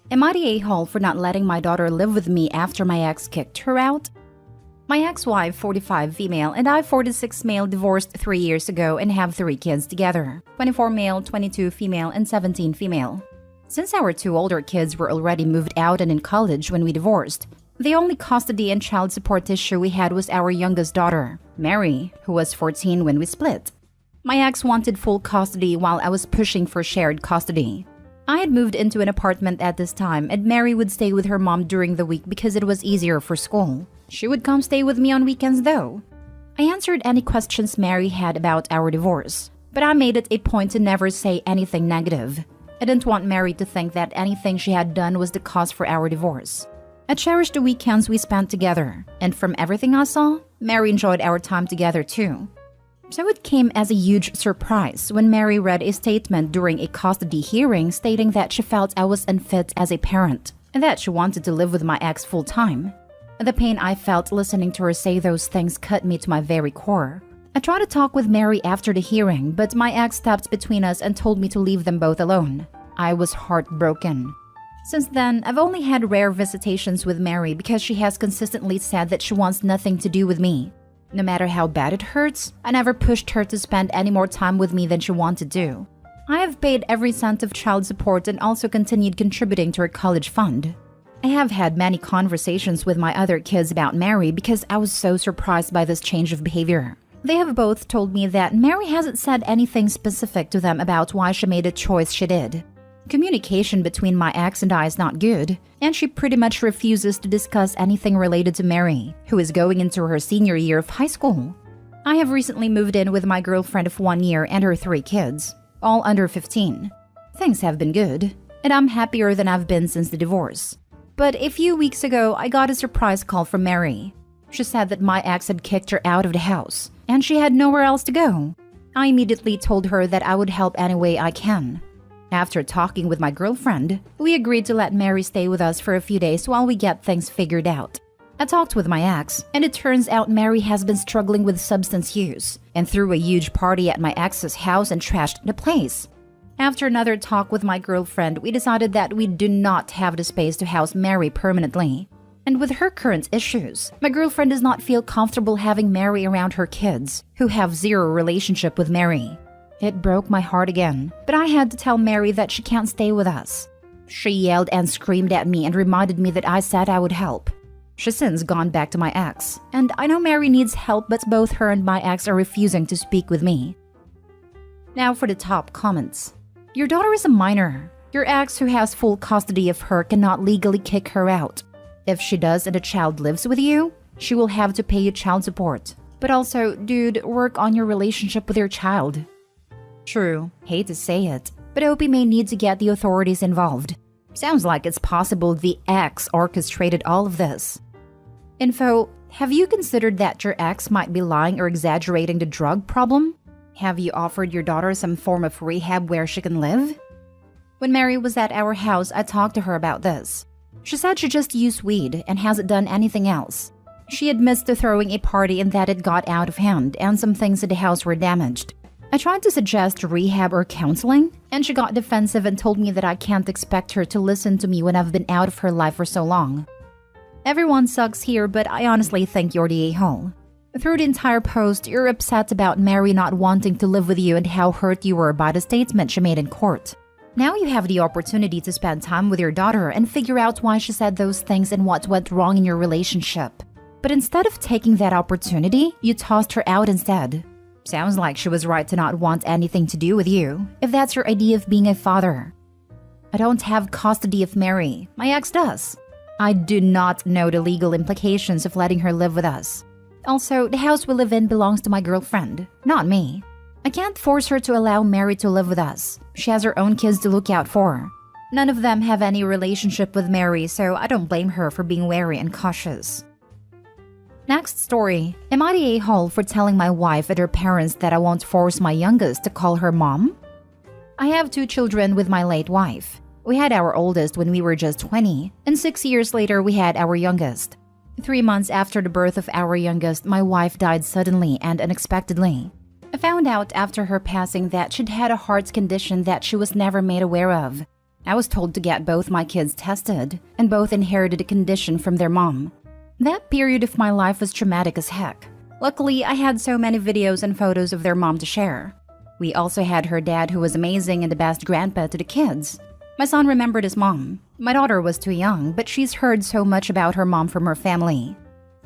Am I the a-hole for not letting my daughter live with me after my ex kicked her out? My ex-wife, 45 female, and I, 46 male, divorced 3 years ago and have 3 kids together, 24 male, 22 female, and 17 female. Since our 2 older kids were already moved out and in college when we divorced, the only custody and child support issue we had was our youngest daughter, Mary, who was 14 when we split. My ex wanted full custody while I was pushing for shared custody. I had moved into an apartment at this time, and Mary would stay with her mom during the week because it was easier for school. She would come stay with me on weekends though. I answered any questions Mary had about our divorce, but I made it a point to never say anything negative. I didn't want Mary to think that anything she had done was the cause for our divorce. I cherished the weekends we spent together, and from everything I saw, Mary enjoyed our time together too. So it came as a huge surprise when Mary read a statement during a custody hearing stating that she felt I was unfit as a parent and that she wanted to live with my ex full-time. The pain I felt listening to her say those things cut me to my very core. I tried to talk with Mary after the hearing, but my ex stepped between us and told me to leave them both alone. I was heartbroken. Since then, I've only had rare visitations with Mary because she has consistently said that she wants nothing to do with me. No matter how bad it hurts, I never pushed her to spend any more time with me than she wanted to. I have paid every cent of child support and also continued contributing to her college fund. I have had many conversations with my other kids about Mary because I was so surprised by this change of behavior. They have both told me that Mary hasn't said anything specific to them about why she made the choice she did. Communication between my ex and I is not good, and she pretty much refuses to discuss anything related to Mary, who is going into her senior year of high school. I have recently moved in with my girlfriend of 1 year and her 3 kids, all under 15. Things have been good, and I'm happier than I've been since the divorce. But a few weeks ago, I got a surprise call from Mary. She said that my ex had kicked her out of the house, and she had nowhere else to go. I immediately told her that I would help any way I can. After talking with my girlfriend, we agreed to let Mary stay with us for a few days while we get things figured out. I talked with my ex, and it turns out Mary has been struggling with substance use and threw a huge party at my ex's house and trashed the place. After another talk with my girlfriend, we decided that we do not have the space to house Mary permanently. And with her current issues, my girlfriend does not feel comfortable having Mary around her kids, who have zero relationship with Mary. It broke my heart again, but I had to tell Mary that she can't stay with us. She yelled and screamed at me and reminded me that I said I would help. She's since gone back to my ex, and I know Mary needs help, but both her and my ex are refusing to speak with me. Now for the top comments. Your daughter is a minor. Your ex, who has full custody of her, cannot legally kick her out. If she does and the child lives with you, she will have to pay you child support. But also, dude, work on your relationship with your child. True, hate to say it, but Opie may need to get the authorities involved. Sounds like it's possible the ex orchestrated all of this. Info, have you considered that your ex might be lying or exaggerating the drug problem? Have you offered your daughter some form of rehab where she can live? When Mary was at our house, I talked to her about this. She said she just used weed and hasn't done anything else. She admits to throwing a party and that it got out of hand and some things in the house were damaged. I tried to suggest rehab or counseling, and she got defensive and told me that I can't expect her to listen to me when I've been out of her life for so long. Everyone sucks here, but I honestly think you're the a-hole. Through the entire post, you're upset about Mary not wanting to live with you and how hurt you were by the statement she made in court. Now you have the opportunity to spend time with your daughter and figure out why she said those things and what went wrong in your relationship. But instead of taking that opportunity, you tossed her out instead. Sounds like she was right to not want anything to do with you, if that's your idea of being a father. I don't have custody of Mary. My ex does. I do not know the legal implications of letting her live with us. Also, the house we live in belongs to my girlfriend, not me. I can't force her to allow Mary to live with us. She has her own kids to look out for. None of them have any relationship with Mary, so I don't blame her for being wary and cautious. Next story. Am I the a-hole for telling my wife and her parents that I won't force my youngest to call her mom? I have 2 children with my late wife. We had our oldest when we were just 20, and 6 years later we had our youngest. 3 months after the birth of our youngest, my wife died suddenly and unexpectedly. I found out after her passing that she'd had a heart condition that she was never made aware of. I was told to get both my kids tested, and both inherited a condition from their mom. That period of my life was traumatic as heck. Luckily, I had so many videos and photos of their mom to share. We also had her dad, who was amazing and the best grandpa to the kids. My son remembered his mom. My daughter was too young, but she's heard so much about her mom from her family.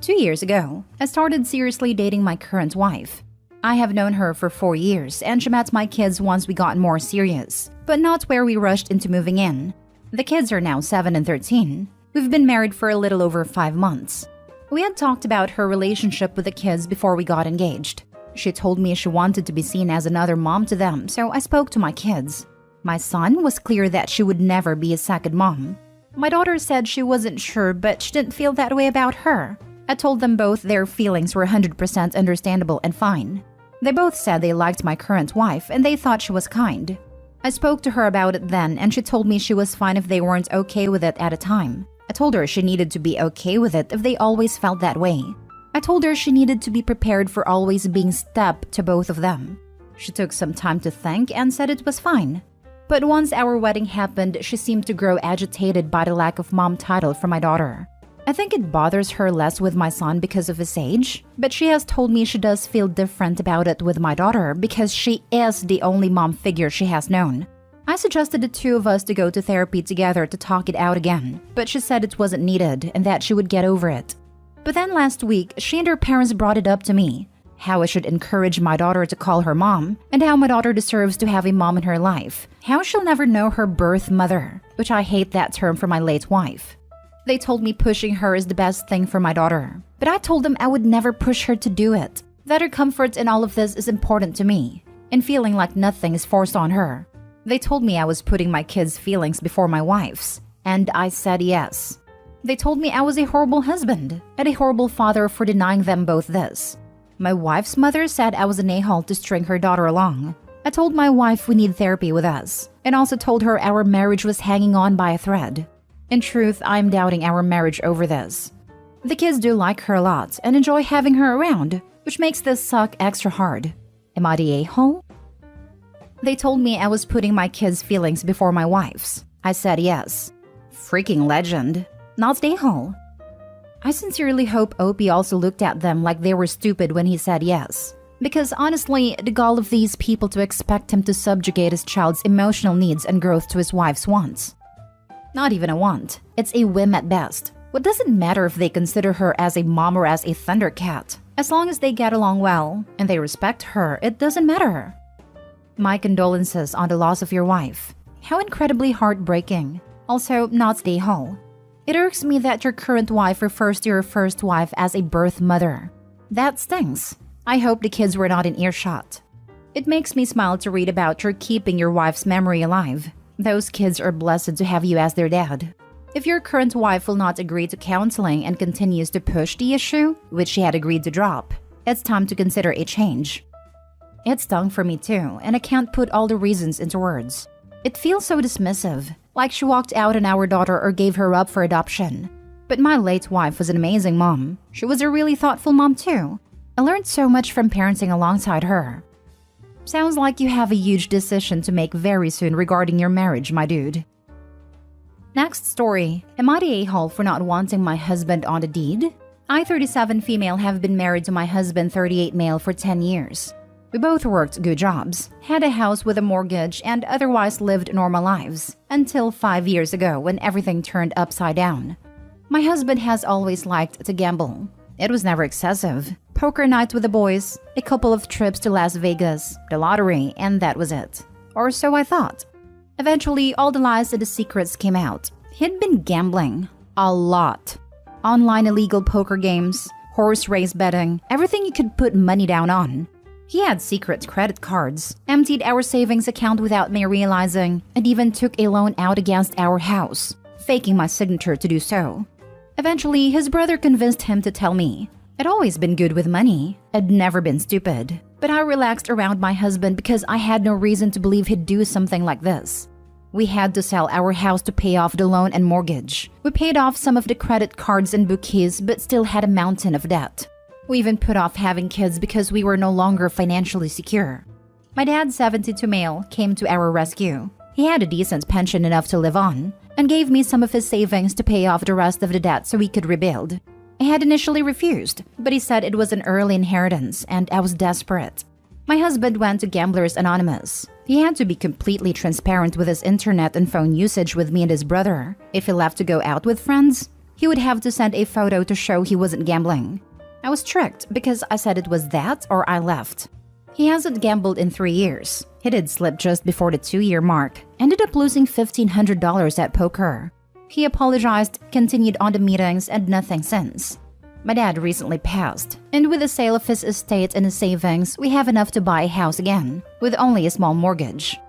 2 years ago, I started seriously dating my current wife. I have known her for 4 years, and she met my kids once we got more serious, but not where we rushed into moving in. The kids are now 7 and 13. We've been married for a little over 5 months. We had talked about her relationship with the kids before we got engaged. She told me she wanted to be seen as another mom to them, so I spoke to my kids. My son was clear that she would never be a second mom. My daughter said she wasn't sure, but she didn't feel that way about her. I told them both their feelings were 100% understandable and fine. They both said they liked my current wife and they thought she was kind. I spoke to her about it then, and she told me she was fine if they weren't okay with it at a time. I told her she needed to be okay with it if they always felt that way. I told her she needed to be prepared for always being step to both of them. She took some time to think and said it was fine. But once our wedding happened, she seemed to grow agitated by the lack of mom title for my daughter. I think it bothers her less with my son because of his age, but she has told me she does feel different about it with my daughter because she is the only mom figure she has known. I suggested the two of us to go to therapy together to talk it out again, but she said it wasn't needed and that she would get over it. But then last week, she and her parents brought it up to me, how I should encourage my daughter to call her mom, and how my daughter deserves to have a mom in her life, how she'll never know her birth mother, which I hate that term for my late wife. They told me pushing her is the best thing for my daughter, but I told them I would never push her to do it, that her comfort in all of this is important to me, and feeling like nothing is forced on her. They told me I was putting my kids' feelings before my wife's, and I said yes. They told me I was a horrible husband and a horrible father for denying them both this. My wife's mother said I was an a-hole to string her daughter along. I told my wife we need therapy with us, and also told her our marriage was hanging on by a thread. In truth, I'm doubting our marriage over this. The kids do like her a lot and enjoy having her around, which makes this suck extra hard. Am I the a-hole? They told me I was putting my kids' feelings before my wife's. I said yes. Freaking legend. Not the a-hole. I sincerely hope Opie also looked at them like they were stupid when he said yes. Because honestly, the gall of these people to expect him to subjugate his child's emotional needs and growth to his wife's wants. Not even a want. It's a whim at best. What does it matter if they consider her as a mom or as a thundercat? As long as they get along well and they respect her, it doesn't matter. My condolences on the loss of your wife. How incredibly heartbreaking. Also, not the a-hole. It irks me that your current wife refers to your first wife as a birth mother. That stings. I hope the kids were not in earshot. It makes me smile to read about your keeping your wife's memory alive. Those kids are blessed to have you as their dad. If your current wife will not agree to counseling and continues to push the issue, which she had agreed to drop, it's time to consider a change. It stung for me too, and I can't put all the reasons into words. It feels so dismissive, like she walked out on our daughter or gave her up for adoption. But my late wife was an amazing mom. She was a really thoughtful mom too. I learned so much from parenting alongside her. Sounds like you have a huge decision to make very soon regarding your marriage, my dude. Next story. Am I the a-hole for not wanting my husband on the deed? I, 37 female, have been married to my husband, 38 male, for 10 years. We both worked good jobs, had a house with a mortgage, and otherwise lived normal lives, until 5 years ago when everything turned upside down. My husband has always liked to gamble. It was never excessive. Poker nights with the boys, a couple of trips to Las Vegas, the lottery, and that was it. Or so I thought. Eventually, all the lies and the secrets came out. He'd been gambling. A lot. Online illegal poker games, horse race betting, everything you could put money down on. He had secret credit cards, emptied our savings account without me realizing, and even took a loan out against our house, faking my signature to do so. Eventually, his brother convinced him to tell me. I'd always been good with money. I'd never been stupid. But I relaxed around my husband because I had no reason to believe he'd do something like this. We had to sell our house to pay off the loan and mortgage. We paid off some of the credit cards and bookies, but still had a mountain of debt. We even put off having kids because we were no longer financially secure. My dad, 72 male, came to our rescue. He had a decent pension enough to live on and gave me some of his savings to pay off the rest of the debt so we could rebuild. I had initially refused, but he said it was an early inheritance and I was desperate. My husband went to Gamblers Anonymous. He had to be completely transparent with his internet and phone usage with me and his brother. If he left to go out with friends, he would have to send a photo to show he wasn't gambling. I was strict because I said it was that or I left. He hasn't gambled in 3 years. He did slip just before the 2-year mark, ended up losing $1,500 at poker. He apologized, continued on the meetings, and nothing since. My dad recently passed, and with the sale of his estate and his savings, we have enough to buy a house again, with only a small mortgage.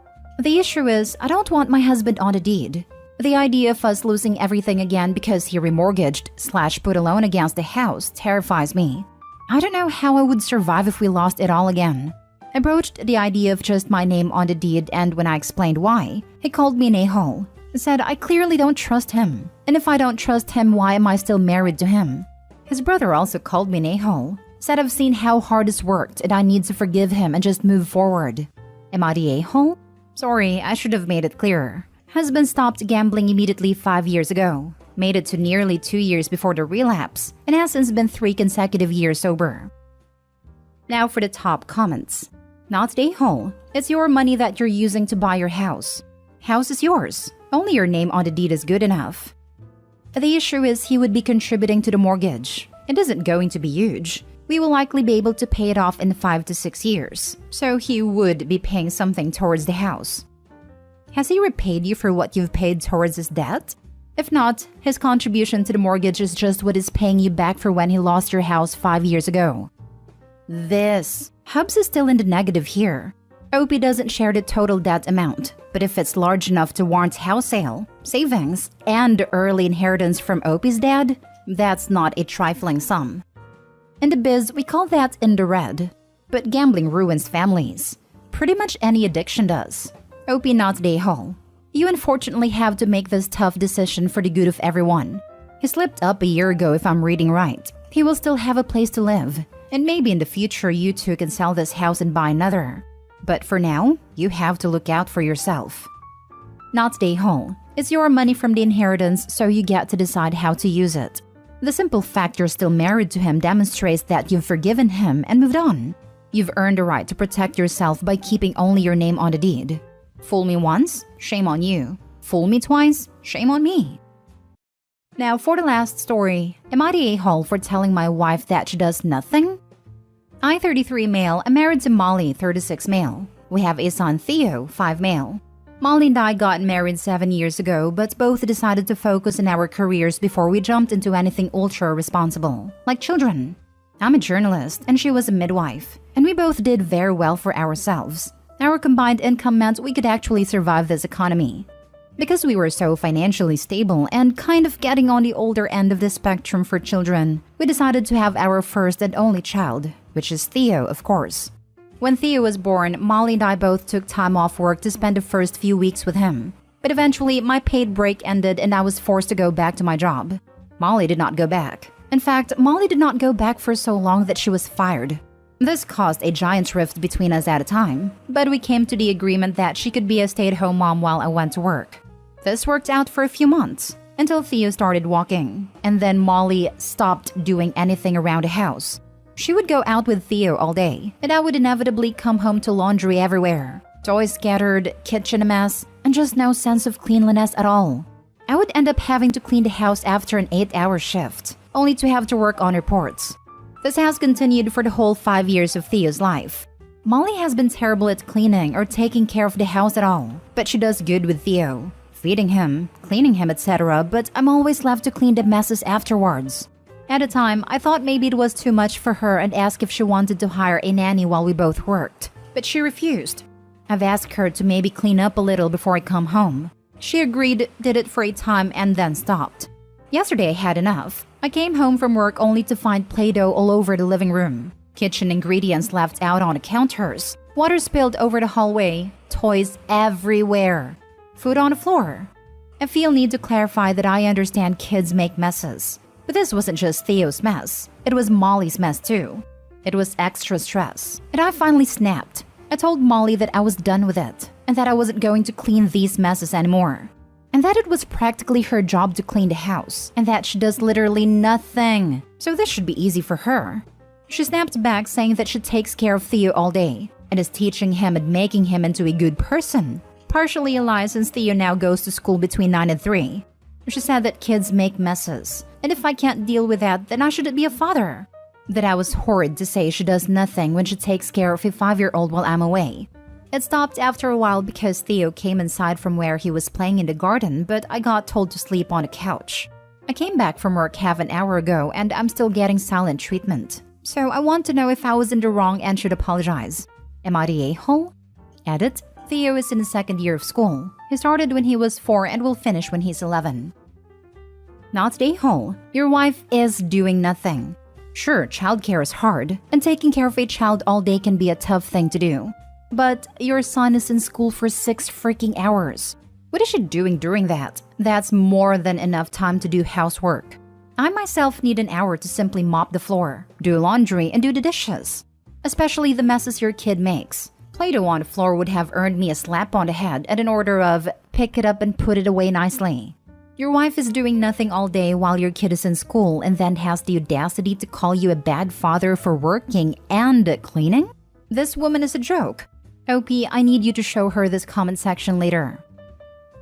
The issue is, I don't want my husband on the deed. The idea of us losing everything again because he remortgaged/put a loan against the house terrifies me. I don't know how I would survive if we lost it all again. I broached the idea of just my name on the deed, and when I explained why, he called me an a-hole. Said I clearly don't trust him, and if I don't trust him, why am I still married to him? His brother also called me an a-hole. Said I've seen how hard it's worked and I need to forgive him and just move forward. Am I the a-hole? Sorry, I should have made it clearer. Husband stopped gambling immediately 5 years ago. Made it to nearly 2 years before the relapse, and has since been 3 consecutive years sober. Now for the top comments. Not the a-hole. It's your money that you're using to buy your house. House is yours. Only your name on the deed is good enough. The issue is he would be contributing to the mortgage. It isn't going to be huge. We will likely be able to pay it off in 5 to 6 years, so he would be paying something towards the house. Has he repaid you for what you've paid towards his debt? If not, his contribution to the mortgage is just what is paying you back for when he lost your house 5 years ago. Hubs is still in the negative here. OP doesn't share the total debt amount, but if it's large enough to warrant house sale, savings, and early inheritance from OP's dad, that's not a trifling sum. In the biz, we call that in the red. But gambling ruins families. Pretty much any addiction does. OP not the a-hole. You unfortunately have to make this tough decision for the good of everyone. He slipped up a year ago if I'm reading right. He will still have a place to live, and maybe in the future you two can sell this house and buy another. But for now, you have to look out for yourself. Not the a-hole. It's your money from the inheritance, so you get to decide how to use it. The simple fact you're still married to him demonstrates that you've forgiven him and moved on. You've earned the right to protect yourself by keeping only your name on the deed. Fool me once, shame on you. Fool me twice, shame on me. Now for the last story, am I the a-hole for telling my wife that she does nothing? I, 33 male, am married to Molly, 36 male. We have a son, Theo, 5 male. Molly and I got married 7 years ago, but both decided to focus on our careers before we jumped into anything ultra responsible, like children. I'm a journalist and she was a midwife, and we both did very well for ourselves. Our combined income meant we could actually survive this economy. Because we were so financially stable and kind of getting on the older end of the spectrum for children, we decided to have our first and only child, which is Theo, of course. When Theo was born, Molly and I both took time off work to spend the first few weeks with him. But eventually, my paid break ended and I was forced to go back to my job. Molly did not go back. In fact, Molly did not go back for so long that she was fired. This caused a giant rift between us at a time, but we came to the agreement that she could be a stay-at-home mom while I went to work. This worked out for a few months, until Theo started walking, and then Molly stopped doing anything around the house. She would go out with Theo all day, and I would inevitably come home to laundry everywhere. Toys scattered, kitchen a mess, and just no sense of cleanliness at all. I would end up having to clean the house after an 8-hour shift, only to have to work on reports. This has continued for the whole 5 years of Theo's life. Molly has been terrible at cleaning or taking care of the house at all, but she does good with Theo, feeding him, cleaning him, etc., but I'm always left to clean the messes afterwards. At a time, I thought maybe it was too much for her and asked if she wanted to hire a nanny while we both worked, but she refused. I've asked her to maybe clean up a little before I come home. She agreed, did it for a time, and then stopped. Yesterday I had enough. I came home from work only to find Play-Doh all over the living room, kitchen ingredients left out on the counters, water spilled over the hallway, toys everywhere, food on the floor. I feel need to clarify that I understand kids make messes. But this wasn't just Theo's mess, it was Molly's mess too. It was extra stress, and I finally snapped. I told Molly that I was done with it and that I wasn't going to clean these messes anymore. And that it was practically her job to clean the house and that she does literally nothing. So this should be easy for her. She snapped back saying that she takes care of Theo all day and is teaching him and making him into a good person. Partially a lie since Theo now goes to school between 9 and 3. She said that kids make messes, and if I can't deal with that, then I shouldn't be a father. That I was horrid to say she does nothing when she takes care of a 5-year-old while I'm away. It stopped after a while because Theo came inside from where he was playing in the garden, but I got told to sleep on a couch. I came back from work half an hour ago and I'm still getting silent treatment. So I want to know if I was in the wrong and should apologize. Am I the a-hole? Edit. Theo is in the 2nd year of school. He started when he was 4 and will finish when he's 11. Not the a-hole. Your wife is doing nothing. Sure, childcare is hard, and taking care of a child all day can be a tough thing to do. But your son is in school for 6 freaking hours. What is she doing during that? That's more than enough time to do housework. I myself need an hour to simply mop the floor, do laundry, and do the dishes. Especially the messes your kid makes. Play-Doh on the floor would have earned me a slap on the head and an order of, pick it up and put it away nicely. Your wife is doing nothing all day while your kid is in school and then has the audacity to call you a bad father for working and cleaning? This woman is a joke. OP, I need you to show her this comment section later.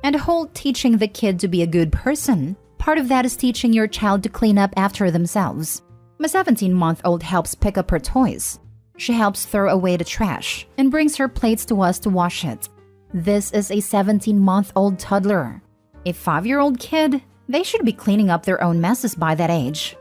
And the whole teaching the kid to be a good person, part of that is teaching your child to clean up after themselves. My 17-month-old helps pick up her toys. She helps throw away the trash and brings her plates to us to wash it. This is a 17-month-old toddler. A 5-year-old kid, they should be cleaning up their own messes by that age.